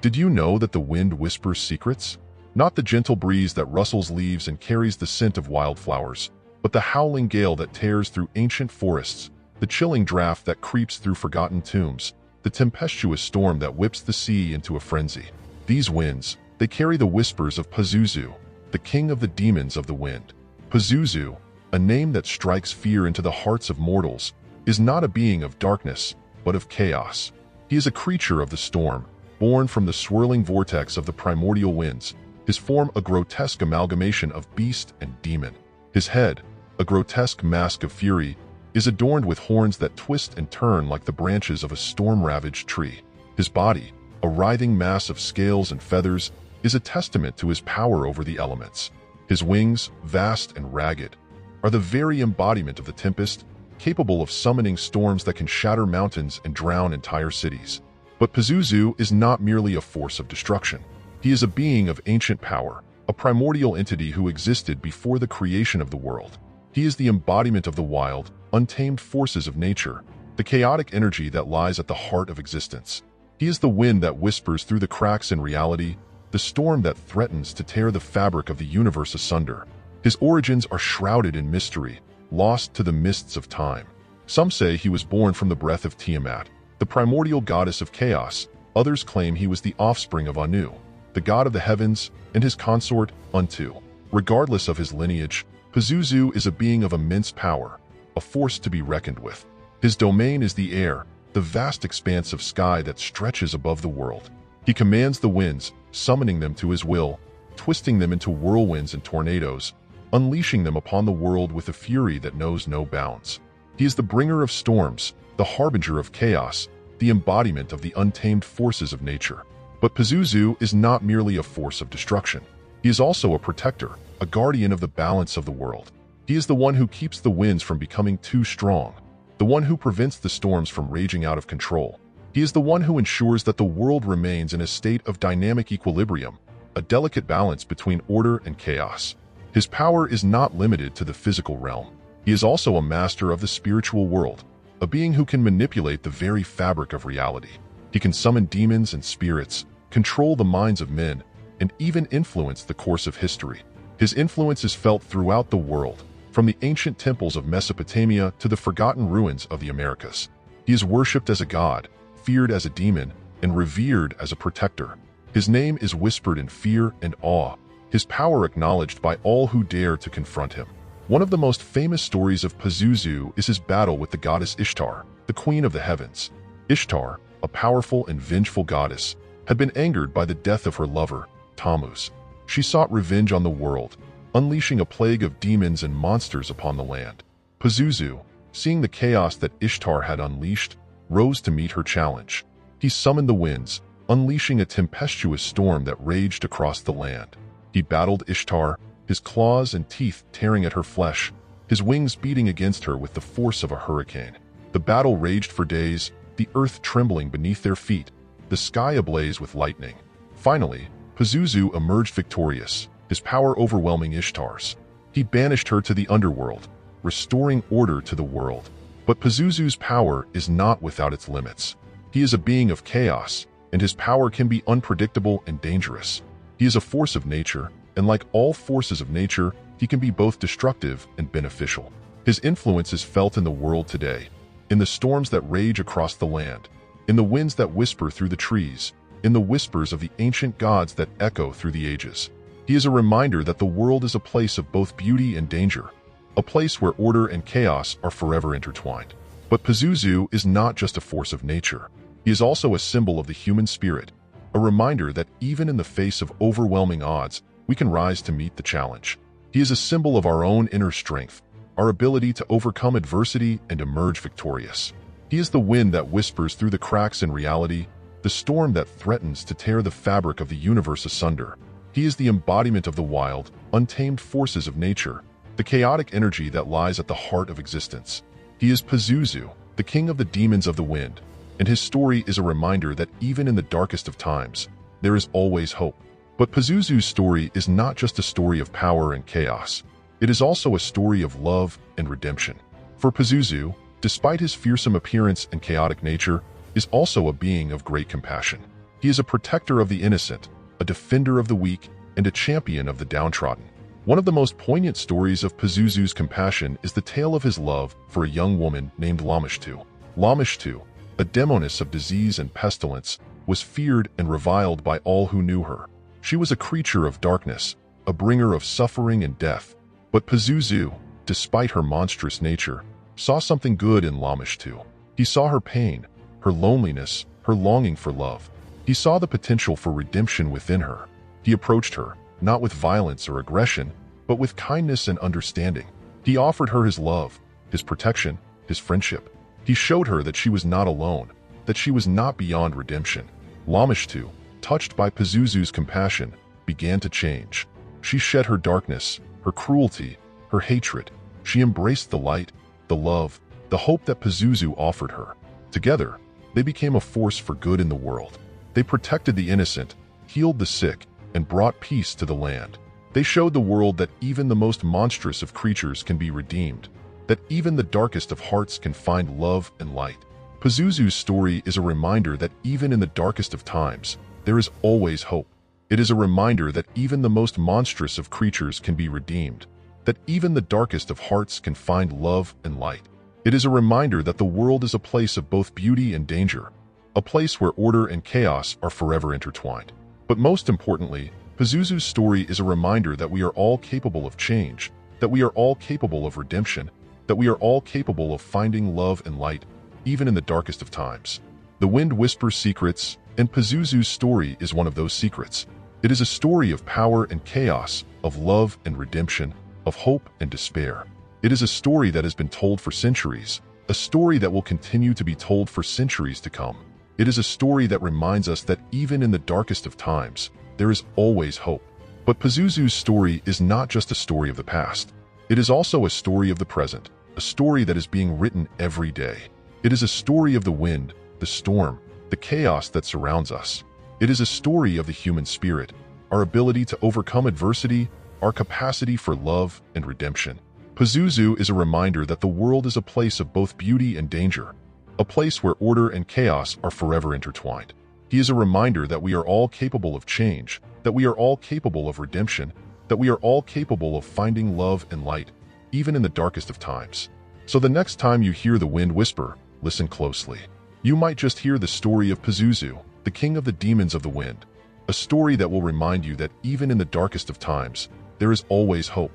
Did you know that the wind whispers secrets? Not the gentle breeze that rustles leaves and carries the scent of wildflowers, but the howling gale that tears through ancient forests, the chilling draft that creeps through forgotten tombs, the tempestuous storm that whips the sea into a frenzy. These winds, they carry the whispers of Pazuzu, the king of the demons of the wind. Pazuzu, a name that strikes fear into the hearts of mortals, is not a being of darkness, but of chaos. He is a creature of the storm, born from the swirling vortex of the primordial winds, his form a grotesque amalgamation of beast and demon. His head, a grotesque mask of fury, is adorned with horns that twist and turn like the branches of a storm-ravaged tree. His body, a writhing mass of scales and feathers, is a testament to his power over the elements. His wings, vast and ragged, are the very embodiment of the tempest, capable of summoning storms that can shatter mountains and drown entire cities. But Pazuzu is not merely a force of destruction. He is a being of ancient power, a primordial entity who existed before the creation of the world. He is the embodiment of the wild, untamed forces of nature, the chaotic energy that lies at the heart of existence. He is the wind that whispers through the cracks in reality, the storm that threatens to tear the fabric of the universe asunder. His origins are shrouded in mystery, lost to the mists of time. Some say he was born from the breath of Tiamat, the primordial goddess of chaos. Others claim he was the offspring of Anu, the god of the heavens, and his consort, Untu. Regardless of his lineage, Pazuzu is a being of immense power, a force to be reckoned with. His domain is the air, the vast expanse of sky that stretches above the world. He commands the winds, summoning them to his will, twisting them into whirlwinds and tornadoes, unleashing them upon the world with a fury that knows no bounds. He is the bringer of storms, the harbinger of chaos, the embodiment of the untamed forces of nature. But Pazuzu is not merely a force of destruction. He is also a protector, a guardian of the balance of the world. He is the one who keeps the winds from becoming too strong, the one who prevents the storms from raging out of control. He is the one who ensures that the world remains in a state of dynamic equilibrium, a delicate balance between order and chaos. His power is not limited to the physical realm. He is also a master of the spiritual world, a being who can manipulate the very fabric of reality. He can summon demons and spirits, control the minds of men, and even influence the course of history. His influence is felt throughout the world, from the ancient temples of Mesopotamia to the forgotten ruins of the Americas. He is worshipped as a god, feared as a demon, and revered as a protector. His name is whispered in fear and awe, his power acknowledged by all who dare to confront him. One of the most famous stories of Pazuzu is his battle with the goddess Ishtar, the queen of the heavens. Ishtar, a powerful and vengeful goddess, had been angered by the death of her lover, Tammuz. She sought revenge on the world, unleashing a plague of demons and monsters upon the land. Pazuzu, seeing the chaos that Ishtar had unleashed, rose to meet her challenge. He summoned the winds, unleashing a tempestuous storm that raged across the land. He battled Ishtar, his claws and teeth tearing at her flesh, his wings beating against her with the force of a hurricane. The battle raged for days, the earth trembling beneath their feet, the sky ablaze with lightning. Finally, Pazuzu emerged victorious, his power overwhelming Ishtar's. He banished her to the underworld, restoring order to the world. But Pazuzu's power is not without its limits. He is a being of chaos, and his power can be unpredictable and dangerous. He is a force of nature, and like all forces of nature, he can be both destructive and beneficial. His influence is felt in the world today, in the storms that rage across the land, in the winds that whisper through the trees, in the whispers of the ancient gods that echo through the ages. He is a reminder that the world is a place of both beauty and danger, a place where order and chaos are forever intertwined. But Pazuzu is not just a force of nature. He is also a symbol of the human spirit, a reminder that even in the face of overwhelming odds, we can rise to meet the challenge. He is a symbol of our own inner strength, our ability to overcome adversity and emerge victorious. He is the wind that whispers through the cracks in reality, the storm that threatens to tear the fabric of the universe asunder. He is the embodiment of the wild, untamed forces of nature, the chaotic energy that lies at the heart of existence. He is Pazuzu, the king of the demons of the wind, and his story is a reminder that even in the darkest of times, there is always hope. But Pazuzu's story is not just a story of power and chaos. It is also a story of love and redemption. For Pazuzu, despite his fearsome appearance and chaotic nature, is also a being of great compassion. He is a protector of the innocent, a defender of the weak, and a champion of the downtrodden. One of the most poignant stories of Pazuzu's compassion is the tale of his love for a young woman named Lamishtu. Lamishtu, a demoness of disease and pestilence, was feared and reviled by all who knew her. She was a creature of darkness, a bringer of suffering and death. But Pazuzu, despite her monstrous nature, saw something good in Lamishtu. He saw her pain, her loneliness, her longing for love. He saw the potential for redemption within her. He approached her, not with violence or aggression, but with kindness and understanding. He offered her his love, his protection, his friendship. He showed her that she was not alone, that she was not beyond redemption. Lamishtu, touched by Pazuzu's compassion, began to change. She shed her darkness, her cruelty, her hatred. She embraced the light, the love, the hope that Pazuzu offered her. Together, they became a force for good in the world. They protected the innocent, healed the sick, and brought peace to the land. They showed the world that even the most monstrous of creatures can be redeemed, that even the darkest of hearts can find love and light. Pazuzu's story is a reminder that even in the darkest of times, there is always hope. It is a reminder that even the most monstrous of creatures can be redeemed, that even the darkest of hearts can find love and light. It is a reminder that the world is a place of both beauty and danger, a place where order and chaos are forever intertwined. But most importantly, Pazuzu's story is a reminder that we are all capable of change, that we are all capable of redemption, that we are all capable of finding love and light, even in the darkest of times. The wind whispers secrets, and Pazuzu's story is one of those secrets. It is a story of power and chaos, of love and redemption, of hope and despair. It is a story that has been told for centuries, a story that will continue to be told for centuries to come. It is a story that reminds us that even in the darkest of times, there is always hope. But Pazuzu's story is not just a story of the past. It is also a story of the present, a story that is being written every day. It is a story of the wind, the storm, the chaos that surrounds us. It is a story of the human spirit, our ability to overcome adversity, our capacity for love and redemption. Pazuzu is a reminder that the world is a place of both beauty and danger, a place where order and chaos are forever intertwined. He is a reminder that we are all capable of change, that we are all capable of redemption, that we are all capable of finding love and light, even in the darkest of times. So the next time you hear the wind whisper, listen closely. You might just hear the story of Pazuzu, the king of the demons of the wind, a story that will remind you that even in the darkest of times, there is always hope.